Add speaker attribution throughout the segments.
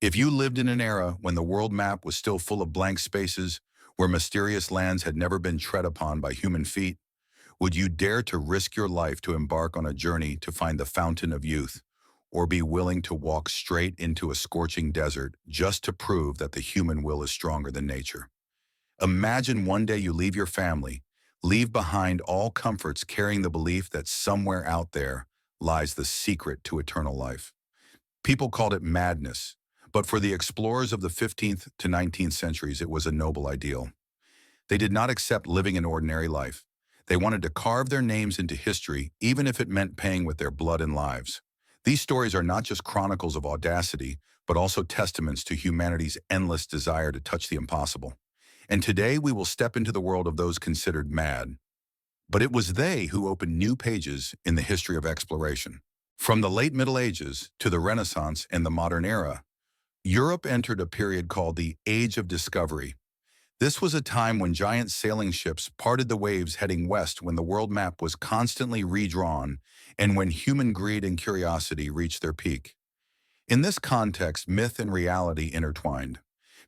Speaker 1: If you lived in an era when the world map was still full of blank spaces, where mysterious lands had never been tread upon by human feet, would you dare to risk your life to embark on a journey to find the fountain of youth, or be willing to walk straight into a scorching desert just to prove that the human will is stronger than nature? Imagine one day you leave your family, leave behind all comforts carrying the belief that somewhere out there lies the secret to eternal life. People called it madness, but for the explorers of the 15th to 19th centuries, it was a noble ideal. They did not accept living an ordinary life. They wanted to carve their names into history, even if it meant paying with their blood and lives. These stories are not just chronicles of audacity, but also testaments to humanity's endless desire to touch the impossible. And today we will step into the world of those considered mad. But it was they who opened new pages in the history of exploration. From the late Middle Ages to the Renaissance and the modern era, Europe entered a period called the Age of Discovery. This was a time when giant sailing ships parted the waves heading west, when the world map was constantly redrawn and when human greed and curiosity reached their peak. In this context, myth and reality intertwined.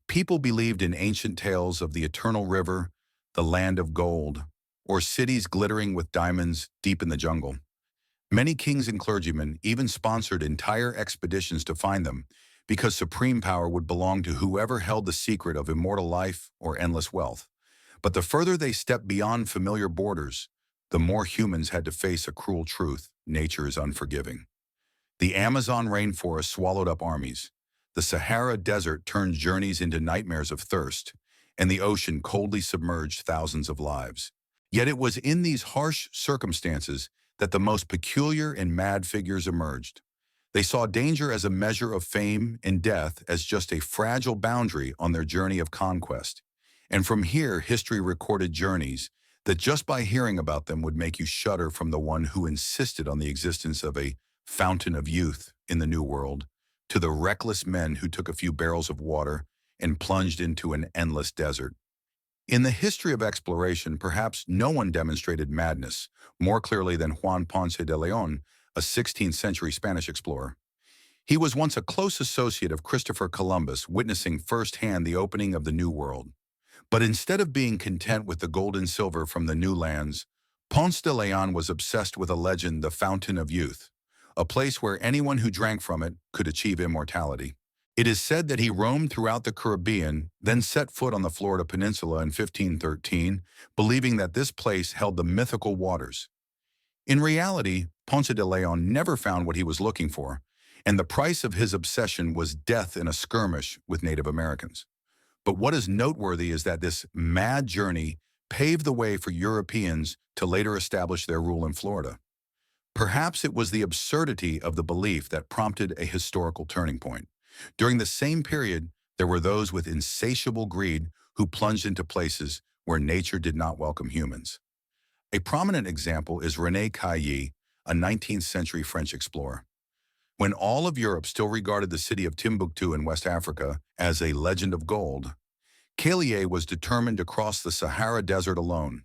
Speaker 1: People believed in ancient tales of the eternal river, the land of gold, or cities glittering with diamonds deep in the jungle. Many kings and clergymen even sponsored entire expeditions to find them, because supreme power would belong to whoever held the secret of immortal life or endless wealth. But the further they stepped beyond familiar borders, the more humans had to face a cruel truth: nature is unforgiving. The Amazon rainforest swallowed up armies. The Sahara Desert turned journeys into nightmares of thirst, and the ocean coldly submerged thousands of lives. Yet it was in these harsh circumstances that the most peculiar and mad figures emerged. They saw danger as a measure of fame and death as just a fragile boundary on their journey of conquest. And from here, history recorded journeys that just by hearing about them would make you shudder, from the one who insisted on the existence of a fountain of youth in the New World, to the reckless men who took a few barrels of water and plunged into an endless desert. In the history of exploration, perhaps no one demonstrated madness more clearly than Juan Ponce de León, a 16th century Spanish explorer. He was once a close associate of Christopher Columbus, witnessing firsthand the opening of the New World. But instead of being content with the gold and silver from the new lands, Ponce de León was obsessed with a legend, the Fountain of Youth, a place where anyone who drank from it could achieve immortality. It is said that he roamed throughout the Caribbean, then set foot on the Florida Peninsula in 1513, believing that this place held the mythical waters. In reality, Ponce de León never found what he was looking for, and the price of his obsession was death in a skirmish with Native Americans. But what is noteworthy is that this mad journey paved the way for Europeans to later establish their rule in Florida. Perhaps it was the absurdity of the belief that prompted a historical turning point. During the same period, there were those with insatiable greed who plunged into places where nature did not welcome humans. A prominent example is René Caillie, a 19th century French explorer. When all of Europe still regarded the city of Timbuktu in West Africa as a legend of gold, Caillie was determined to cross the Sahara Desert alone.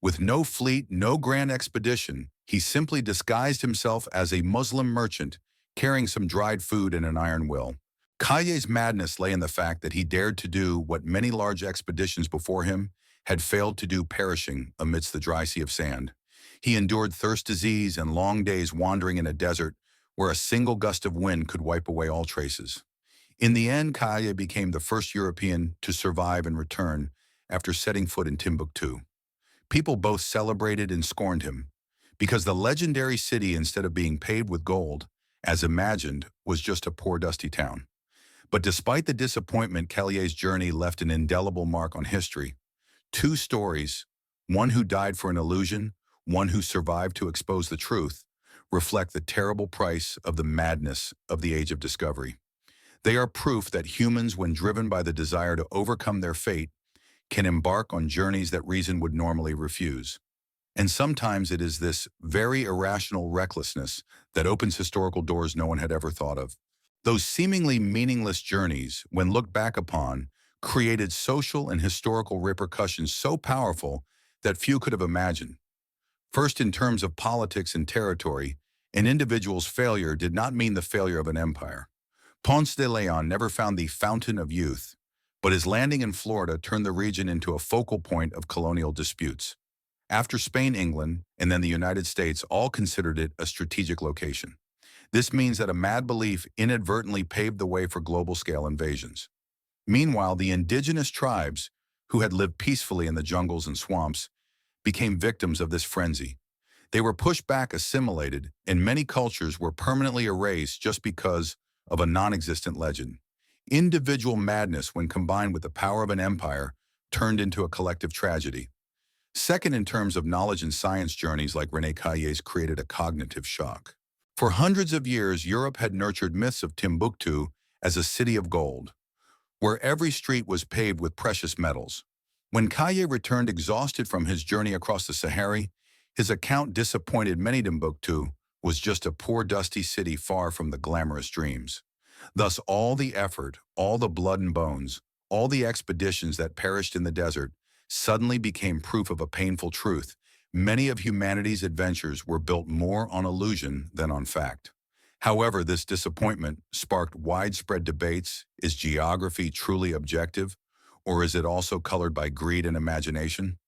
Speaker 1: With no fleet, no grand expedition, he simply disguised himself as a Muslim merchant, carrying some dried food and an iron will. Caillie's madness lay in the fact that he dared to do what many large expeditions before him had failed to do, perishing amidst the dry sea of sand. He endured thirst, disease, and long days wandering in a desert where a single gust of wind could wipe away all traces. In the end, Caillie became the first European to survive and return after setting foot in Timbuktu. People both celebrated and scorned him, because the legendary city, instead of being paved with gold, as imagined, was just a poor dusty town. But despite the disappointment, Caillie's journey left an indelible mark on history. Two stories, one who died for an illusion, one who survived to expose the truth, reflect the terrible price of the madness of the Age of Discovery. They are proof that humans, when driven by the desire to overcome their fate, can embark on journeys that reason would normally refuse. And sometimes it is this very irrational recklessness that opens historical doors no one had ever thought of. Those seemingly meaningless journeys, when looked back upon, created social and historical repercussions so powerful that few could have imagined. First, in terms of politics and territory, an individual's failure did not mean the failure of an empire. Ponce de León never found the fountain of youth, but his landing in Florida turned the region into a focal point of colonial disputes. After Spain, England, and then the United States all considered it a strategic location. This means that a mad belief inadvertently paved the way for global-scale invasions. Meanwhile, the indigenous tribes, who had lived peacefully in the jungles and swamps, became victims of this frenzy. They were pushed back, assimilated, and many cultures were permanently erased just because of a non-existent legend. Individual madness, when combined with the power of an empire, turned into a collective tragedy. Second, in terms of knowledge and science, journeys like René Caillé's created a cognitive shock. For hundreds of years, Europe had nurtured myths of Timbuktu as a city of gold, where every street was paved with precious metals. When Caillé returned exhausted from his journey across the Sahara, his account disappointed many. Timbuktu was just a poor, dusty city far from the glamorous dreams. Thus, all the effort, all the blood and bones, all the expeditions that perished in the desert suddenly became proof of a painful truth. Many of humanity's adventures were built more on illusion than on fact. However, this disappointment sparked widespread debates. Is geography truly objective, or is it also colored by greed and imagination?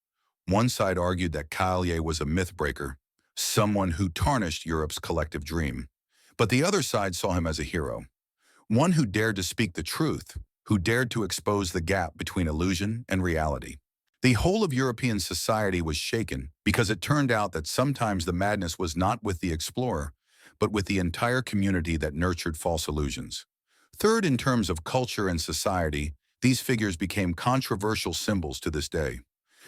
Speaker 1: One side argued that Caillé was a myth-breaker, someone who tarnished Europe's collective dream. But the other side saw him as a hero, one who dared to speak the truth, who dared to expose the gap between illusion and reality. The whole of European society was shaken because it turned out that sometimes the madness was not with the explorer, but with the entire community that nurtured false illusions. Third, in terms of culture and society, these figures became controversial symbols to this day.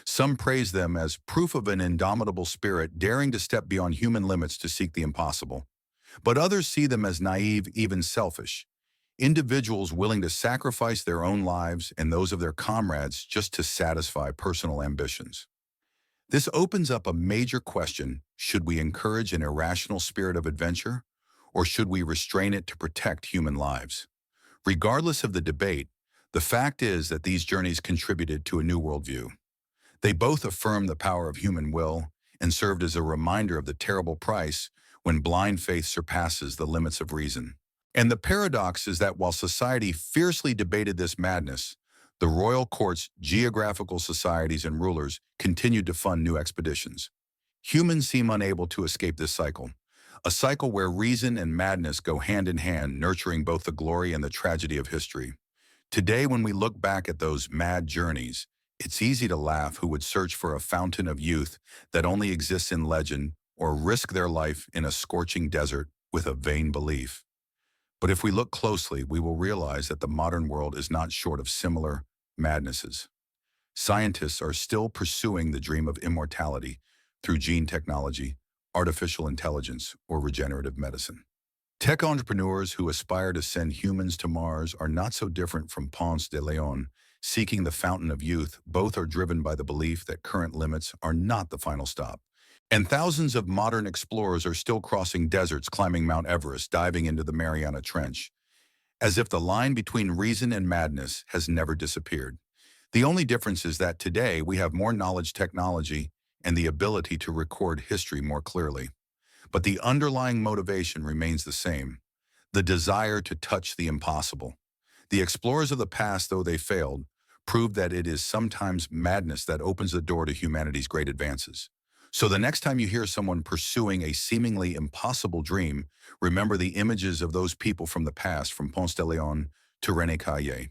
Speaker 1: Some praise them as proof of an indomitable spirit daring to step beyond human limits to seek the impossible. But others see them as naive, even selfish, individuals willing to sacrifice their own lives and those of their comrades just to satisfy personal ambitions. This opens up a major question: should we encourage an irrational spirit of adventure, or should we restrain it to protect human lives? Regardless of the debate, the fact is that these journeys contributed to a new worldview. They both affirmed the power of human will and served as a reminder of the terrible price when blind faith surpasses the limits of reason. And the paradox is that while society fiercely debated this madness, the royal courts, geographical societies, and rulers continued to fund new expeditions. Humans seem unable to escape this cycle, a cycle where reason and madness go hand in hand, nurturing both the glory and the tragedy of history. Today, when we look back at those mad journeys, it's easy to laugh. Who would search for a fountain of youth that only exists in legend, or risk their life in a scorching desert with a vain belief? But if we look closely, we will realize that the modern world is not short of similar madnesses. Scientists are still pursuing the dream of immortality through gene technology, artificial intelligence, or regenerative medicine. Tech entrepreneurs who aspire to send humans to Mars are not so different from Ponce de León, seeking the fountain of youth. Both are driven by the belief that current limits are not the final stop. And thousands of modern explorers are still crossing deserts, climbing Mount Everest, diving into the Mariana Trench, as if the line between reason and madness has never disappeared. The only difference is that today we have more knowledge, technology, and the ability to record history more clearly. But the underlying motivation remains the same: the desire to touch the impossible. The explorers of the past, though they failed, proved that it is sometimes madness that opens the door to humanity's great advances. So the next time you hear someone pursuing a seemingly impossible dream, remember the images of those people from the past, from Ponce de León to René Caillé.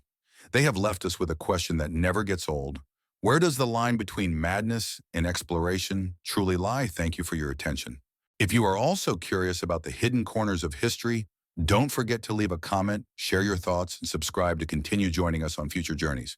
Speaker 1: They have left us with a question that never gets old: where does the line between madness and exploration truly lie? Thank you for your attention. If you are also curious about the hidden corners of history, don't forget to leave a comment, share your thoughts, and subscribe to continue joining us on future journeys.